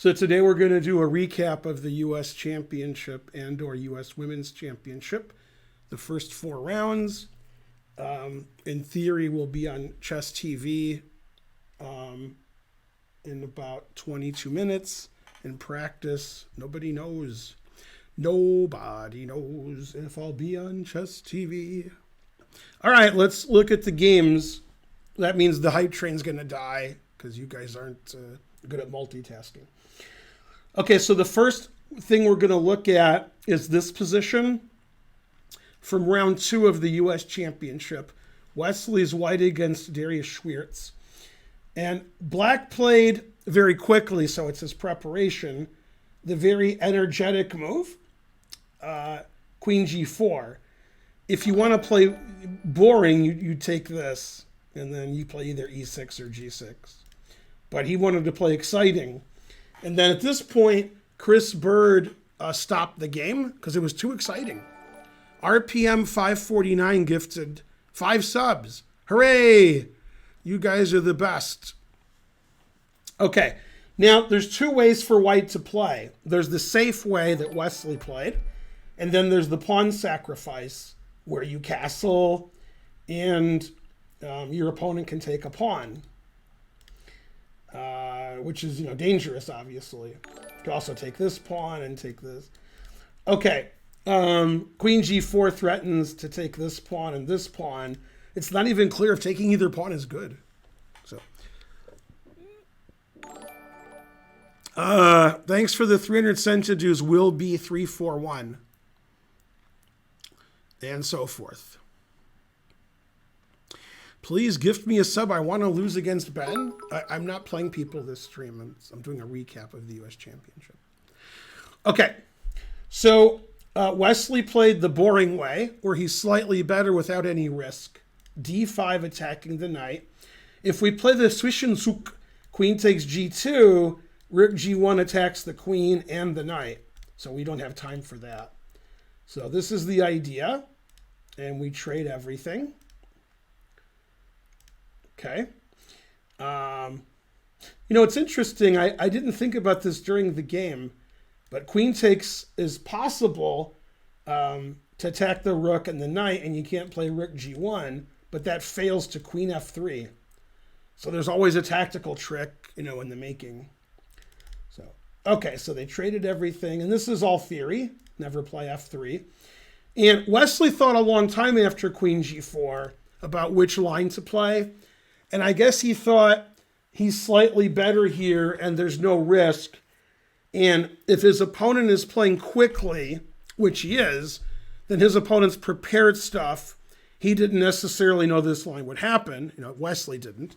So today we're going to do a recap of the U.S. Championship and or U.S. Women's Championship. The first 4 rounds, in theory, will be on Chess TV in about 22 minutes. In practice, nobody knows. Nobody knows if I'll be on Chess TV. All right, let's look at the games. That means the hype train's going to die because you guys aren't good at multitasking. Okay, so the first thing we're going to look at is this position from round 2 of the U.S. Championship. Wesley's white against Dariusz Swiercz. And black played very quickly, so it's his preparation, the very energetic move, Queen G4. If you want to play boring, you take this, and then you play either E6 or G6. But he wanted to play exciting. And then at this point, Chris Bird stopped the game because it was too exciting. RPM 549 gifted 5 subs. Hooray! You guys are the best. Okay, now there's 2 ways for white to play. There's the safe way that Wesley played, and then there's the pawn sacrifice where you castle and your opponent can take a pawn. Which is, dangerous, obviously. You can also take this pawn and take this. Okay. Queen G4 threatens to take this pawn and this pawn. It's not even clear if taking either pawn is good. So, thanks for the 300 centidues. Will be 341. And so forth. Please gift me a sub. I want to lose against Ben. I'm not playing people this stream. I'm doing a recap of the U.S. Championship. Okay. So Wesley played the boring way, where he's slightly better without any risk. D5 attacking the knight. If we play the Zwischenzug, queen takes G2, rook G1 attacks the queen and the knight. So we don't have time for that. So this is the idea. And we trade everything. Okay. It's interesting. I didn't think about this during the game, but queen takes is possible to attack the rook and the knight, and you can't play rook G1, but that fails to queen F3. So there's always a tactical trick, in the making. So, okay, so they traded everything, and this is all theory. Never play F3. And Wesley thought a long time after queen G4 about which line to play. And I guess he thought he's slightly better here and there's no risk. And if his opponent is playing quickly, which he is, then his opponent's prepared stuff. He didn't necessarily know this line would happen. Wesley didn't.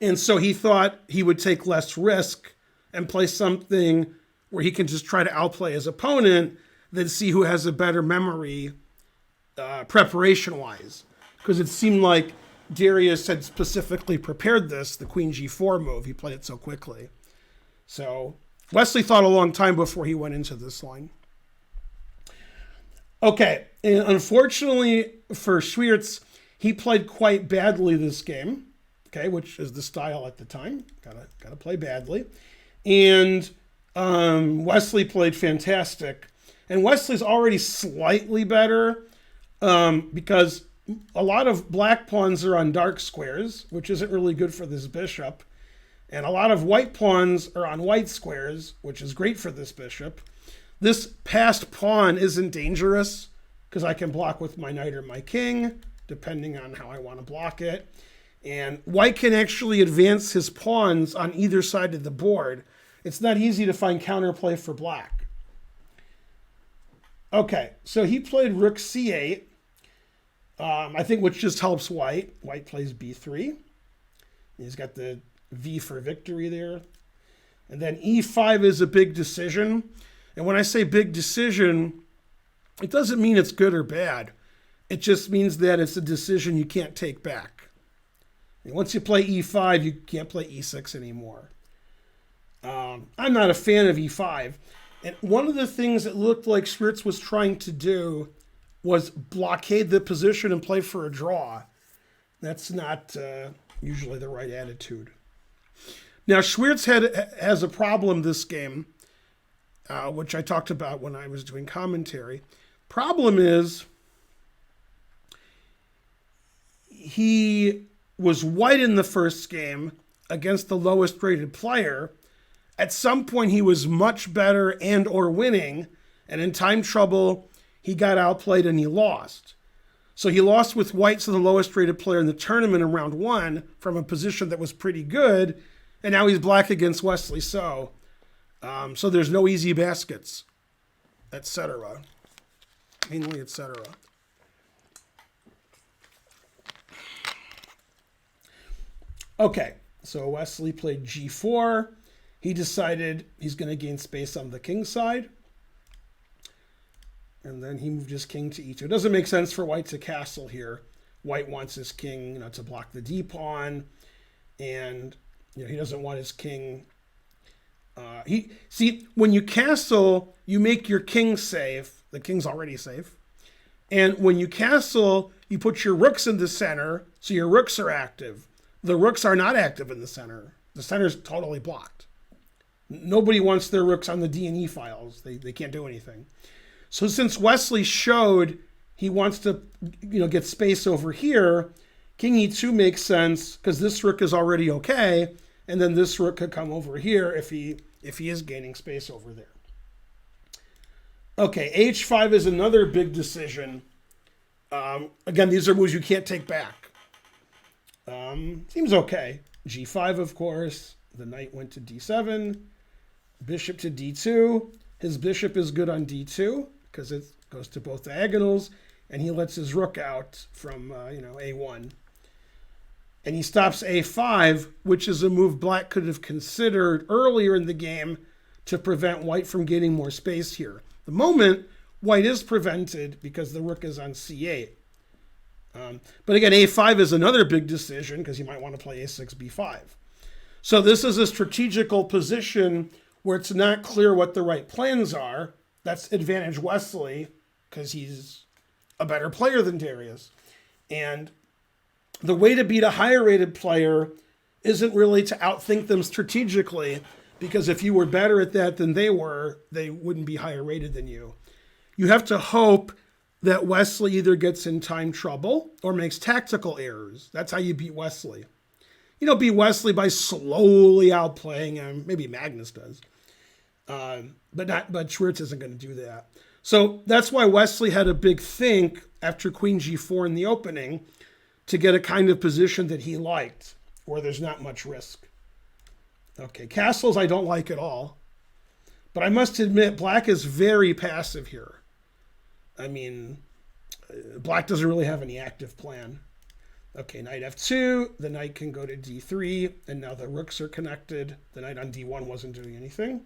And so he thought he would take less risk and play something where he can just try to outplay his opponent than see who has a better memory preparation-wise. Because it seemed like Dariusz had specifically prepared this, the queen G4 move. He played it so quickly. So Wesley thought a long time before he went into this line. Okay, and unfortunately for Swiercz, he played quite badly this game, okay, which is the style at the time. Gotta play badly. And Wesley played fantastic. And Wesley's already slightly better because a lot of black pawns are on dark squares, which isn't really good for this bishop. And a lot of white pawns are on white squares, which is great for this bishop. This passed pawn isn't dangerous because I can block with my knight or my king, depending on how I want to block it. And white can actually advance his pawns on either side of the board. It's not easy to find counterplay for black. Okay, so he played rook c8, I think, which just helps white. White plays b3. He's got the v for victory there. And then e5 is a big decision. And when I say big decision, it doesn't mean it's good or bad. It just means that it's a decision you can't take back. And once you play e5, you can't play e6 anymore. I'm not a fan of e5. And one of the things it looked like Swiercz was trying to do was blockade the position and play for a draw. That's not usually the right attitude. Now, Swiercz has a problem this game, which I talked about when I was doing commentary. Problem is, he was white in the first game against the lowest rated player. At some point, he was much better and or winning, and in time trouble, he got outplayed and he lost. So he lost with white to the lowest rated player in the tournament in round 1 from a position that was pretty good, and now he's black against Wesley. So there's no easy baskets, etc. Mainly, etc. Okay, so Wesley played g4. He decided he's going to gain space on the king side. And then he moved his king to e2. It doesn't make sense for white to castle here. White wants his king, to block the d-pawn. And he doesn't want his king. When you castle, you make your king safe. The king's already safe. And when you castle, you put your rooks in the center, so your rooks are active. The rooks are not active in the center. The center's totally blocked. Nobody wants their rooks on the D and E files. They can't do anything. So since Wesley showed he wants to, get space over here, king e2 makes sense because this rook is already okay, and then this rook could come over here if he is gaining space over there. Okay, h5 is another big decision. Again, these are moves you can't take back. Seems okay. g5, of course. The knight went to d7. Bishop to d2. His bishop is good on d2 because it goes to both diagonals, and he lets his rook out from, a1. And he stops a5, which is a move black could have considered earlier in the game to prevent white from gaining more space here. The moment, white is prevented because the rook is on c8. But again, a5 is another big decision because you might want to play a6, b5. So this is a strategical position where it's not clear what the right plans are. That's advantage Wesley because he's a better player than Dariusz. And the way to beat a higher rated player isn't really to outthink them strategically, because if you were better at that than they wouldn't be higher rated than you. You have to hope that Wesley either gets in time trouble or makes tactical errors. That's how you beat Wesley. You don't beat Wesley by slowly outplaying him. Maybe Magnus does. But Swiercz isn't going to do that. So that's why Wesley had a big think after queen g4 in the opening to get a kind of position that he liked, where there's not much risk. Okay, castles I don't like at all. But I must admit, black is very passive here. I mean, black doesn't really have any active plan. Okay, knight f2, the knight can go to d3, and now the rooks are connected. The knight on d1 wasn't doing anything.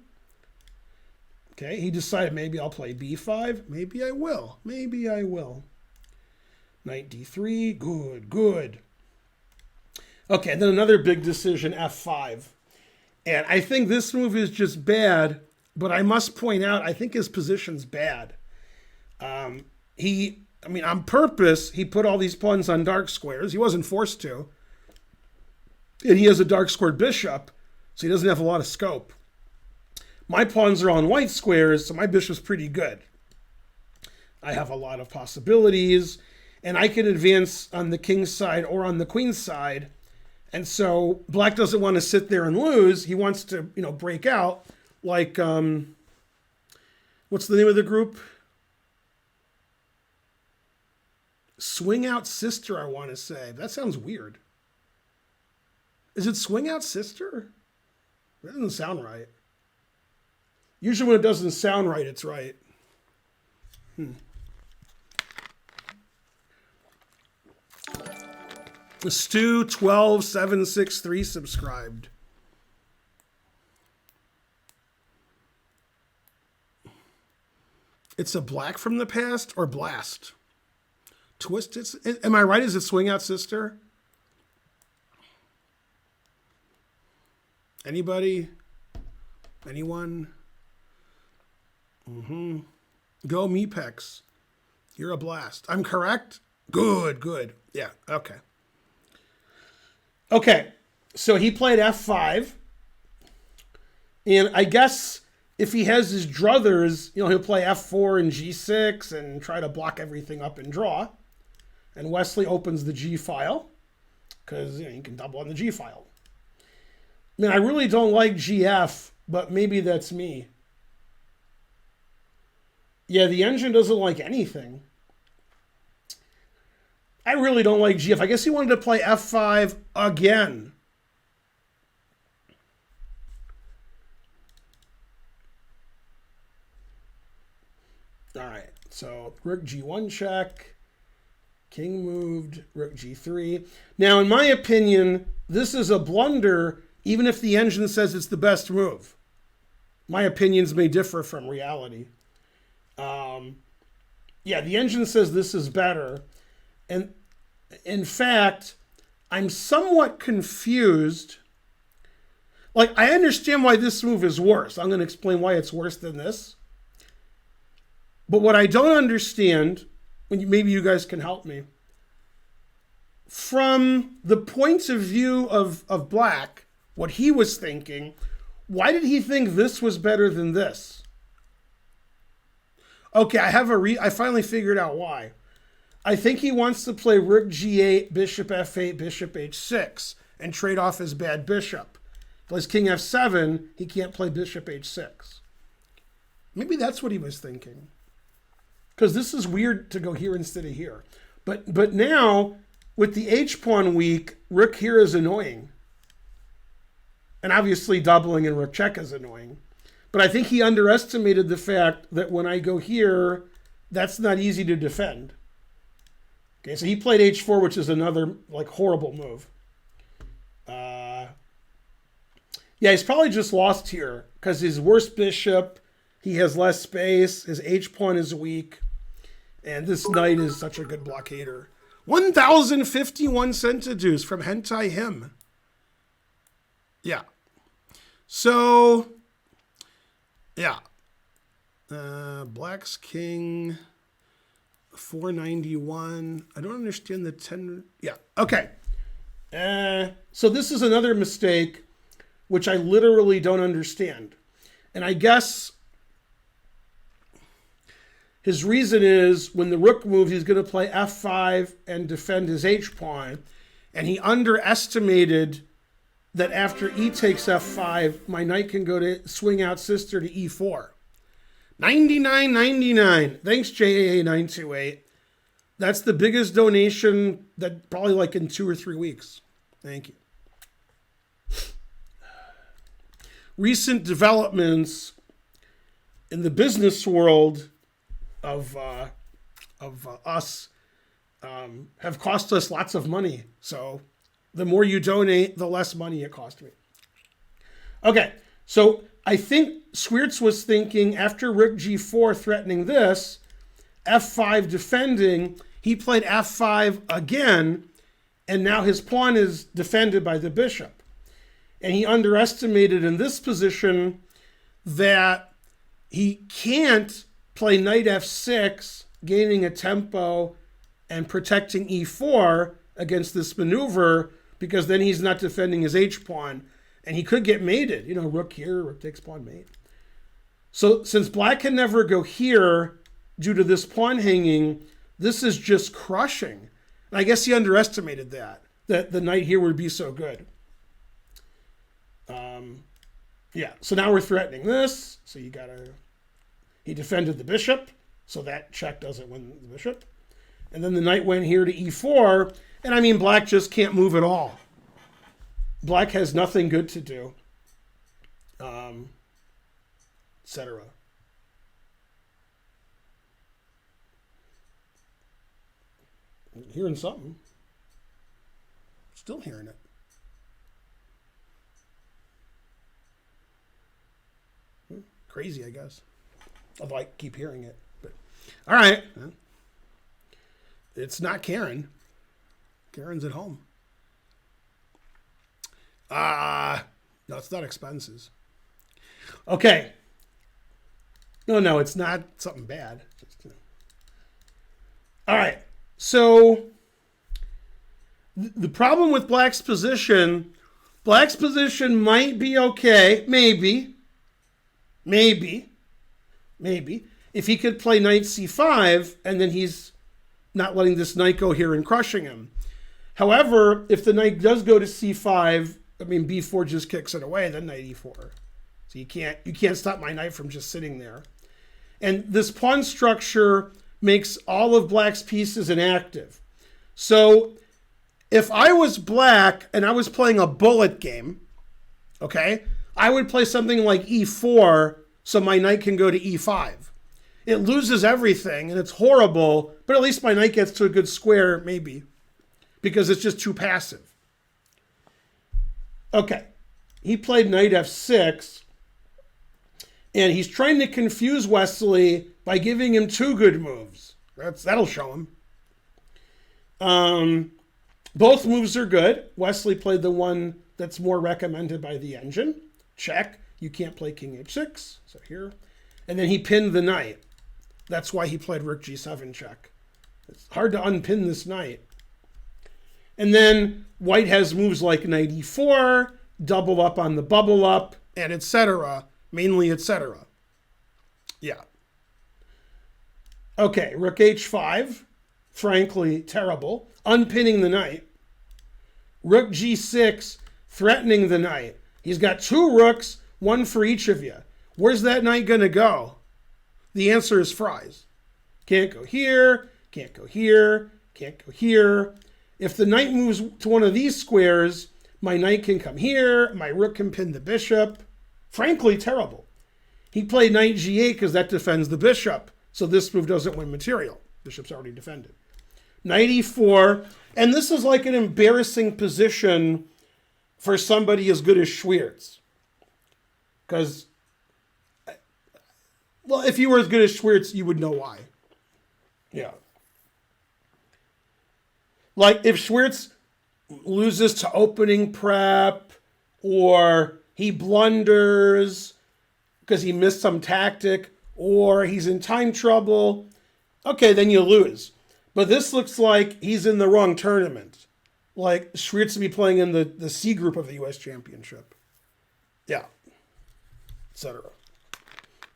Okay, he decided maybe I'll play b5. Maybe I will. Maybe I will. Knight d3, good, good. Okay, then another big decision, f5. And I think this move is just bad, but I must point out, I think his position's bad. On purpose, he put all these pawns on dark squares. He wasn't forced to. And he has a dark squared bishop, so he doesn't have a lot of scope. My pawns are on white squares, so my bishop's pretty good. I have a lot of possibilities, and I can advance on the king's side or on the queen's side. And so black doesn't want to sit there and lose. He wants to, break out like, what's the name of the group? Swing Out Sister, I want to say. That sounds weird. Is it Swing Out Sister? That doesn't sound right. Usually when it doesn't sound right, it's right. Stu 12763 subscribed. It's a black from the past or blast? Twist. Am I right? Is it Swing Out Sister? Anybody? Anyone? Go Mepex. You're a blast. I'm correct? Good, good. Yeah, okay. Okay, so he played f5. And I guess if he has his druthers, he'll play f4 and g6 and try to block everything up and draw. And Wesley opens the G file because you can double on the G file. I really don't like GF, but maybe that's me. Yeah, the engine doesn't like anything. I really don't like GF. I guess he wanted to play F5 again. All right, so Rook G1 check. King moved, Rook G3. Now, in my opinion, this is a blunder, even if the engine says it's the best move. My opinions may differ from reality. Yeah, the engine says this is better. And in fact, I'm somewhat confused. Like, I understand why this move is worse. I'm going to explain why it's worse than this. But what I don't understand, maybe you guys can help me, from the point of view of Black, what he was thinking, why did he think this was better than this? Okay, I finally figured out why. I think he wants to play Rook G8, Bishop F8, Bishop H6, and trade off his bad bishop. If he plays King F7, he can't play Bishop H6. Maybe that's what he was thinking. Because this is weird to go here instead of here. But now, with the H-pawn weak, Rook here is annoying. And obviously doubling in Rook check is annoying. But I think he underestimated the fact that when I go here, that's not easy to defend. Okay, so he played H4, which is another horrible move. Yeah, he's probably just lost here because his worst bishop, he has less space, his H-pawn is weak, and this knight is such a good blockader. 1,051 centidues from Hentai Him. Yeah. So, yeah. Black's king, 491. I don't understand the 10. Yeah, okay. So this is another mistake, which I literally don't understand. And I guess his reason is when the rook moves, he's going to play F5 and defend his H-pawn. And he underestimated that after E takes F5, my knight can go to swing out sister to E4. 99.99. Thanks, JAA928. That's the biggest donation that probably in 2 or 3 weeks. Thank you. Recent developments in the business world of us have cost us lots of money. So the more you donate, the less money it cost me. Okay, so I think Swiercz was thinking after Rook G4 threatening this, F5 defending, he played F5 again, and now his pawn is defended by the bishop. And he underestimated in this position that he can't play knight F6, gaining a tempo and protecting E4 against this maneuver, because then he's not defending his H-pawn. And he could get mated. Rook here, rook takes pawn mate. So since Black can never go here due to this pawn hanging, this is just crushing. And I guess he underestimated that the knight here would be so good. Yeah, so now we're threatening this. So he defended the bishop, so that check doesn't win the bishop. And then the knight went here to E4, and Black just can't move at all. Black has nothing good to do, etc. Hearing something. Still hearing it. Crazy, I guess. Although I keep hearing it. But all right. It's not Karen. Karen's at home. No, it's not expenses. Okay. No, it's not something bad. All right. So the problem with Black's position might be okay, maybe. Maybe. If he could play knight c5, and then he's not letting this knight go here and crushing him. However, if the knight does go to c5, I mean, b4 just kicks it away, then knight e4. So you can't stop my knight from just sitting there. And this pawn structure makes all of black's pieces inactive. So if I was black and I was playing a bullet game, okay, I would play something like e4 so my knight can go to e5. It loses everything and it's horrible, but at least my knight gets to a good square, maybe, because it's just too passive. Okay, he played knight f6, and he's trying to confuse Wesley by giving him two good moves. That'll show him. Both moves are good. Wesley played the one that's more recommended by the engine. Check. You can't play king h6. So here. And then he pinned the knight. That's why he played rook g7 check. It's hard to unpin this knight. And then white has moves like knight e4, double up on the bubble up, and etc. Mainly etc. Yeah. Okay, rook h5. Frankly, terrible. Unpinning the knight. Rook g6, threatening the knight. He's got two rooks, one for each of you. Where's that knight going to go? The answer is fries. Can't go here, can't go here, can't go here. If the knight moves to one of these squares, my knight can come here, my rook can pin the bishop. Frankly, terrible. He played knight g8 because that defends the bishop. So this move doesn't win material. Bishop's already defended. Knight e4. And this is like an embarrassing position for somebody as good as Swiercz. Because, well, if you were as good as Swiercz, you would know why. Yeah. Like if Swiercz loses to opening prep, or he blunders because he missed some tactic, or he's in time trouble, okay, then you lose. But this looks like he's in the wrong tournament. Like Swiercz to be playing in the C group of the U.S. Championship. Yeah. Etc.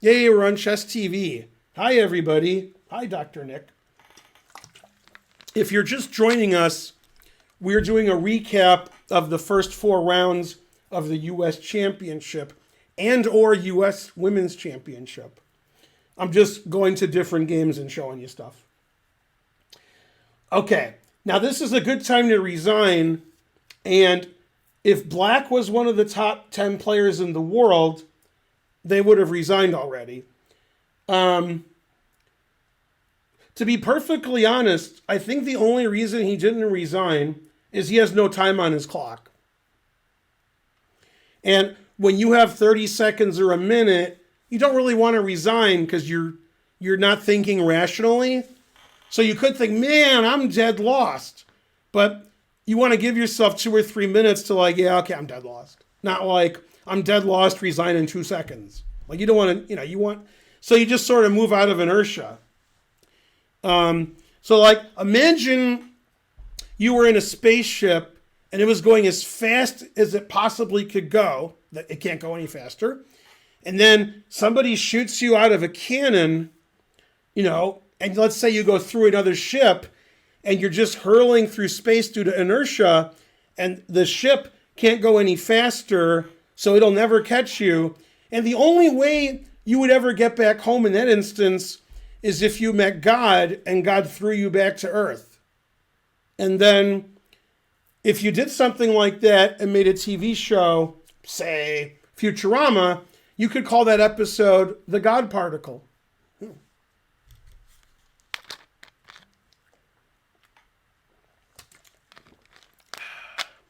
Yay, we're on Chess TV. Hi, everybody. Hi, Dr. Nick. If you're just joining us, we're doing a recap of the first 4 rounds of the U.S. Championship and or U.S. Women's Championship. I'm just going to different games and showing you stuff. Okay, now this is a good time to resign, and if black was one of the top 10 players in the world, they would have resigned already. To be perfectly honest, I think the only reason he didn't resign is he has no time on his clock. And when you have 30 seconds or a minute, you don't really want to resign because you're not thinking rationally. So you could think, man, I'm dead lost. But you want to give yourself 2 or 3 minutes to like, yeah, okay, I'm dead lost. Not like, I'm dead lost, resign in 2 seconds. Like you don't want to, so you just sort of move out of inertia. So like, imagine you were in a spaceship and it was going as fast as it possibly could go. That it can't go any faster. And then somebody shoots you out of a cannon, and let's say you go through another ship and you're just hurling through space due to inertia, and the ship can't go any faster, so it'll never catch you. And the only way you would ever get back home in that instance is if you met God and God threw you back to Earth. And then if you did something like that and made a TV show, say Futurama, you could call that episode The God Particle.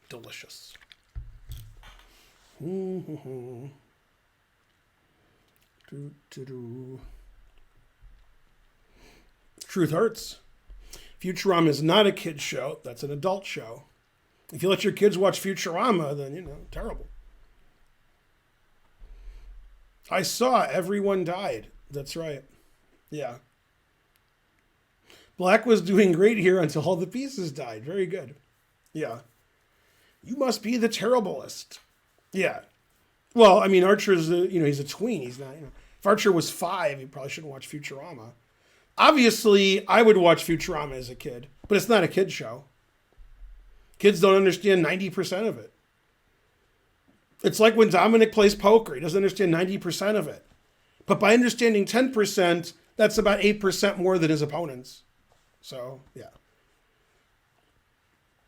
Delicious. Truth hurts. Futurama is not a kid's show. That's an adult show. If you let your kids watch Futurama, then, terrible. I saw everyone died. That's right. Yeah. Black was doing great here until all the pieces died. Very good. Yeah. You must be the terriblest. Yeah. Well, I mean, Archer's he's a tween. He's not. If Archer was 5, he probably shouldn't watch Futurama. Obviously, I would watch Futurama as a kid, but it's not a kid show. Kids don't understand 90% of it. It's like when Dominic plays poker. He doesn't understand 90% of it. But by understanding 10%, that's about 8% more than his opponents. So, yeah.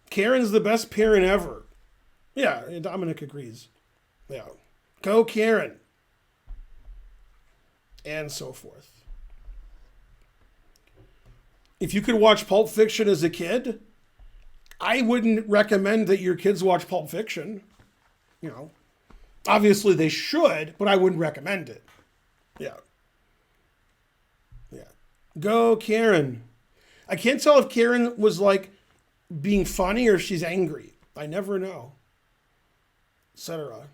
Karen's the best parent ever. Yeah, Dominic agrees. Yeah. Go Karen. And so forth. If you could watch Pulp Fiction as a kid, I wouldn't recommend that your kids watch Pulp Fiction. Obviously they should, but I wouldn't recommend it. Yeah. Yeah. Go Karen. I can't tell if Karen was like being funny or if she's angry. I never know. Etc.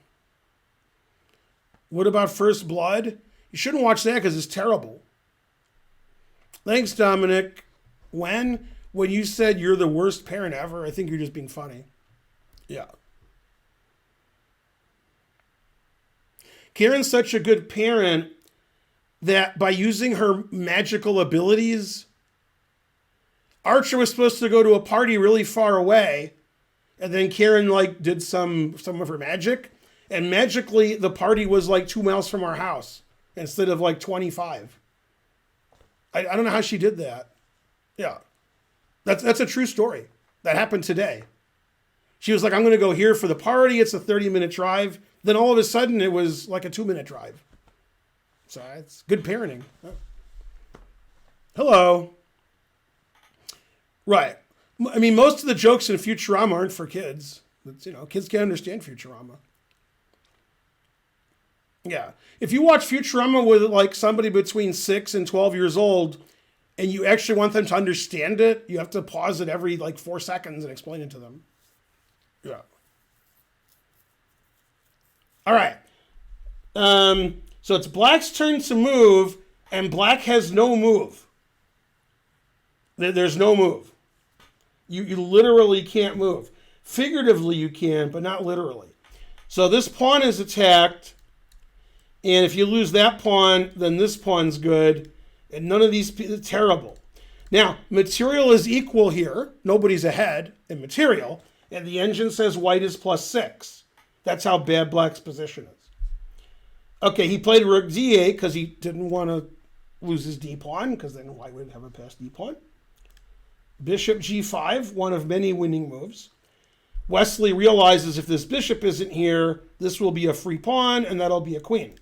What about First Blood? You shouldn't watch that because it's terrible. Thanks, Dominic. When you said you're the worst parent ever, I think you're just being funny. Yeah. Karen's such a good parent that by using her magical abilities, Archer was supposed to go to a party really far away, and then Karen did some of her magic, and magically the party was 2 miles from our house instead of 25. I don't know how she did that. Yeah. That's a true story. That happened today. She was like, I'm going to go here for the party. It's a 30-minute drive. Then all of a sudden it was like a 2-minute drive. So it's good parenting. Oh. Hello. Right. I mean, most of the jokes in Futurama aren't for kids. It's, kids can't understand Futurama. Yeah. If you watch Futurama with somebody between 6 and 12 years old, and you actually want them to understand it, you have to pause it every 4 seconds and explain it to them. Yeah. All right. So it's Black's turn to move, and Black has no move. There's no move. You literally can't move. Figuratively you can, but not literally. So this pawn is attacked, and if you lose that pawn, then this pawn's good. And none of these, terrible. Now, material is equal here. Nobody's ahead in material. And the engine says white is +6. That's how bad Black's position is. Okay, he played rook d8 because he didn't want to lose his d-pawn, because then white would have a passed d-pawn. Bishop g5, one of many winning moves. Wesley realizes if this bishop isn't here, this will be a free pawn, and that'll be a queen.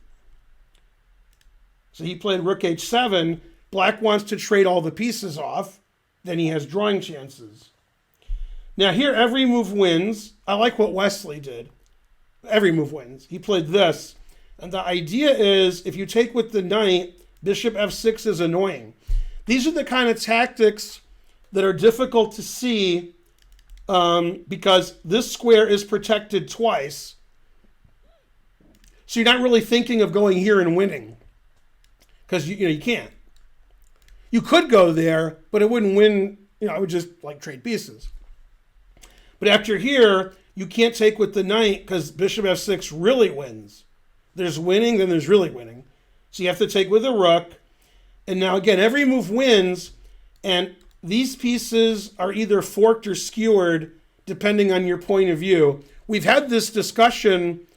So he played rook h7. Black wants to trade all the pieces off. Then he has drawing chances. Now here, every move wins. I like what Wesley did. Every move wins. He played this. And the idea is, if you take with the knight, bishop f6 is annoying. These are the kind of tactics that are difficult to see because this square is protected twice. So you're not really thinking of going here and winning. Because you can't. You could go there, but it wouldn't win. It would just trade pieces. But after here, you can't take with the knight because bishop f6 really wins. There's winning, then there's really winning. So you have to take with a rook. And now again, every move wins, and these pieces are either forked or skewered depending on your point of view. We've had this discussion.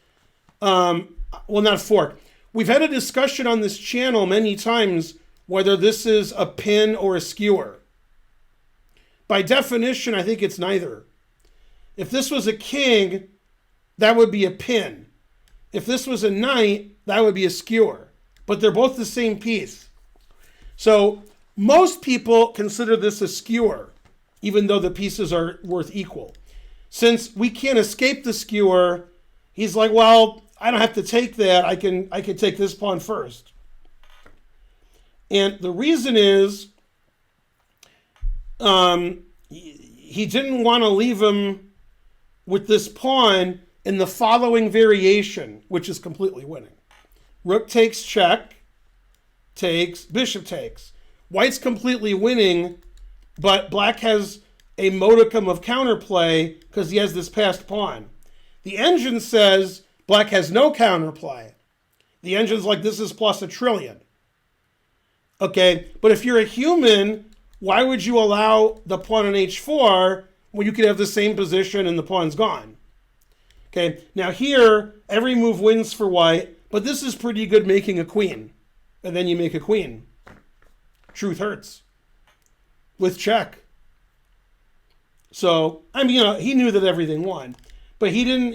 Well, not forked. We've had a discussion on this channel many times whether this is a pin or a skewer. By definition, I think it's neither. If this was a king, that would be a pin. If this was a knight, that would be a skewer. But they're both the same piece. So most people consider this a skewer, even though the pieces are worth equal. Since we can't escape the skewer, he's like, well, I don't have to take that. I can take this pawn first. And the reason is he didn't want to leave him with this pawn in the following variation, which is completely winning. Rook takes check, takes, bishop takes. White's completely winning, but Black has a modicum of counterplay because he has this passed pawn. The engine says Black has no counterplay. The engine's like, this is plus 1,000,000,000,000. Okay, but if you're a human, why would you allow the pawn on h4 when you could have the same position and the pawn's gone? Okay, now here, every move wins for white, but this is pretty good making a queen. And then you make a queen. Truth hurts. With check. So, I mean, he knew that everything won. But he didn't,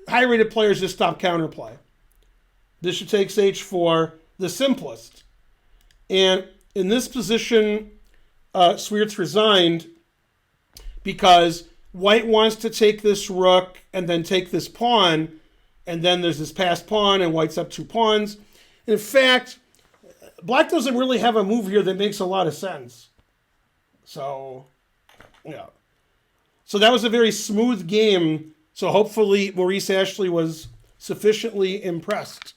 high-rated players just stop counterplay. Bishop takes h4, the simplest. And in this position, Swiercz resigned because white wants to take this rook and then take this pawn, and then there's this passed pawn, and white's up 2 pawns. In fact, black doesn't really have a move here that makes a lot of sense. So, yeah. So that was a very smooth game. So hopefully Maurice Ashley was sufficiently impressed.